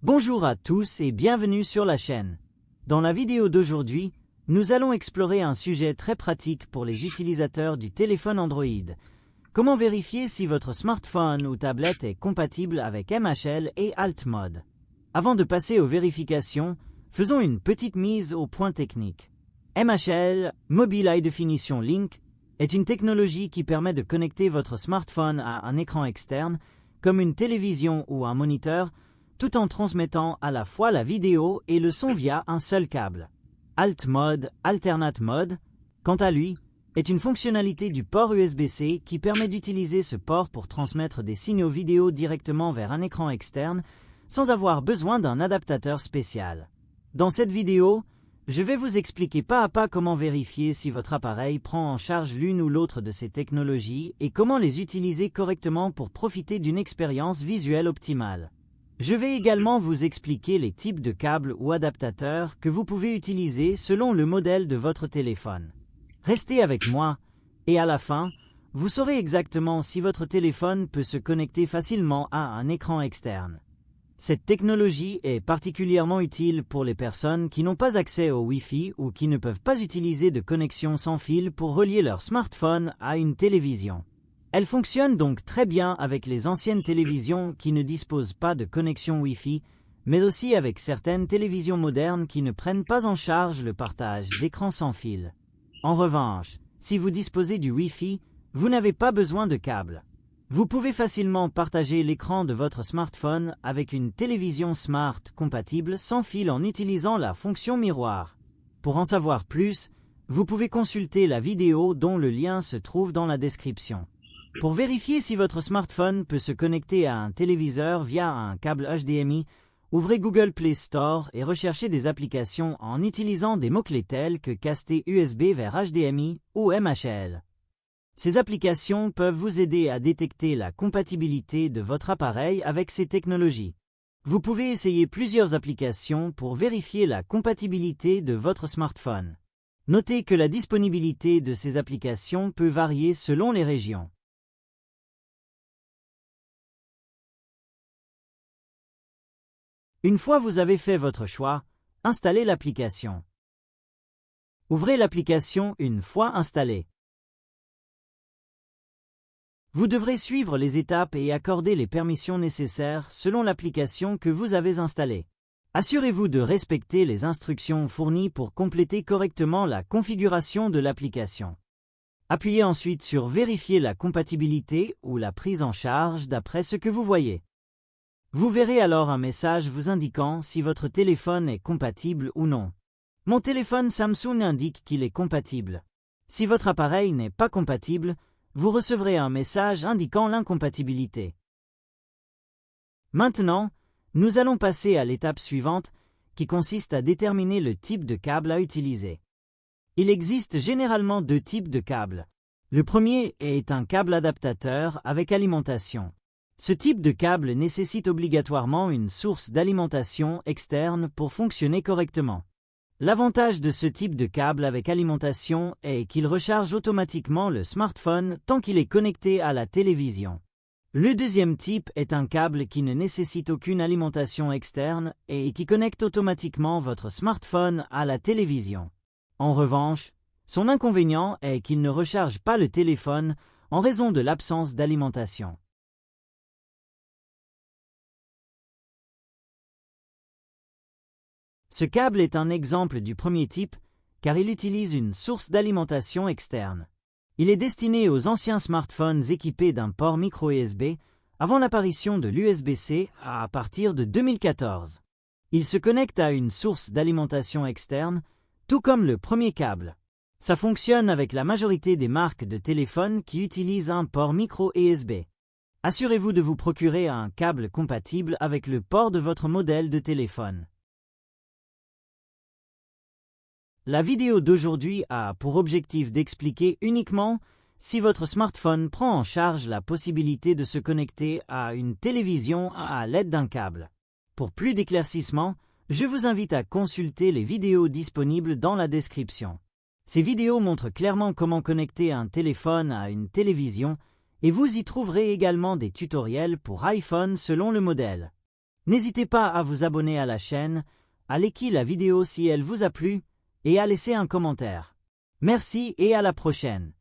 Bonjour à tous et bienvenue sur la chaîne. Dans la vidéo d'aujourd'hui, nous allons explorer un sujet très pratique pour les utilisateurs du téléphone Android. Comment vérifier si votre smartphone ou tablette est compatible avec MHL et Alt Mode. Avant de passer aux vérifications, faisons une petite mise au point technique. MHL, Mobile High Definition Link, est une technologie qui permet de connecter votre smartphone à un écran externe, comme une télévision ou un moniteur, tout en transmettant à la fois la vidéo et le son via un seul câble. Alt Mode, Alternate Mode, quant à lui, est une fonctionnalité du port USB-C qui permet d'utiliser ce port pour transmettre des signaux vidéo directement vers un écran externe sans avoir besoin d'un adaptateur spécial. Dans cette vidéo, je vais vous expliquer pas à pas comment vérifier si votre appareil prend en charge l'une ou l'autre de ces technologies et comment les utiliser correctement pour profiter d'une expérience visuelle optimale. Je vais également vous expliquer les types de câbles ou adaptateurs que vous pouvez utiliser selon le modèle de votre téléphone. Restez avec moi, et à la fin, vous saurez exactement si votre téléphone peut se connecter facilement à un écran externe. Cette technologie est particulièrement utile pour les personnes qui n'ont pas accès au Wi-Fi ou qui ne peuvent pas utiliser de connexion sans fil pour relier leur smartphone à une télévision. Elle fonctionne donc très bien avec les anciennes télévisions qui ne disposent pas de connexion Wi-Fi, mais aussi avec certaines télévisions modernes qui ne prennent pas en charge le partage d'écran sans fil. En revanche, si vous disposez du Wi-Fi, vous n'avez pas besoin de câble. Vous pouvez facilement partager l'écran de votre smartphone avec une télévision smart compatible sans fil en utilisant la fonction miroir. Pour en savoir plus, vous pouvez consulter la vidéo dont le lien se trouve dans la description. Pour vérifier si votre smartphone peut se connecter à un téléviseur via un câble HDMI, ouvrez Google Play Store et recherchez des applications en utilisant des mots-clés tels que caster USB vers HDMI ou MHL. Ces applications peuvent vous aider à détecter la compatibilité de votre appareil avec ces technologies. Vous pouvez essayer plusieurs applications pour vérifier la compatibilité de votre smartphone. Notez que la disponibilité de ces applications peut varier selon les régions. Une fois vous avez fait votre choix, installez l'application. Ouvrez l'application une fois installée. Vous devrez suivre les étapes et accorder les permissions nécessaires selon l'application que vous avez installée. Assurez-vous de respecter les instructions fournies pour compléter correctement la configuration de l'application. Appuyez ensuite sur Vérifier la compatibilité ou la prise en charge d'après ce que vous voyez. Vous verrez alors un message vous indiquant si votre téléphone est compatible ou non. Mon téléphone Samsung indique qu'il est compatible. Si votre appareil n'est pas compatible, vous recevrez un message indiquant l'incompatibilité. Maintenant, nous allons passer à l'étape suivante, qui consiste à déterminer le type de câble à utiliser. Il existe généralement deux types de câbles. Le premier est un câble adaptateur avec alimentation. Ce type de câble nécessite obligatoirement une source d'alimentation externe pour fonctionner correctement. L'avantage de ce type de câble avec alimentation est qu'il recharge automatiquement le smartphone tant qu'il est connecté à la télévision. Le deuxième type est un câble qui ne nécessite aucune alimentation externe et qui connecte automatiquement votre smartphone à la télévision. En revanche, son inconvénient est qu'il ne recharge pas le téléphone en raison de l'absence d'alimentation. Ce câble est un exemple du premier type, car il utilise une source d'alimentation externe. Il est destiné aux anciens smartphones équipés d'un port micro USB, avant l'apparition de l'USB-C à partir de 2014. Il se connecte à une source d'alimentation externe, tout comme le premier câble. Ça fonctionne avec la majorité des marques de téléphones qui utilisent un port micro USB. Assurez-vous de vous procurer un câble compatible avec le port de votre modèle de téléphone. La vidéo d'aujourd'hui a pour objectif d'expliquer uniquement si votre smartphone prend en charge la possibilité de se connecter à une télévision à l'aide d'un câble. Pour plus d'éclaircissements, je vous invite à consulter les vidéos disponibles dans la description. Ces vidéos montrent clairement comment connecter un téléphone à une télévision et vous y trouverez également des tutoriels pour iPhone selon le modèle. N'hésitez pas à vous abonner à la chaîne, à liker la vidéo si elle vous a plu, et à laisser un commentaire. Merci et à la prochaine.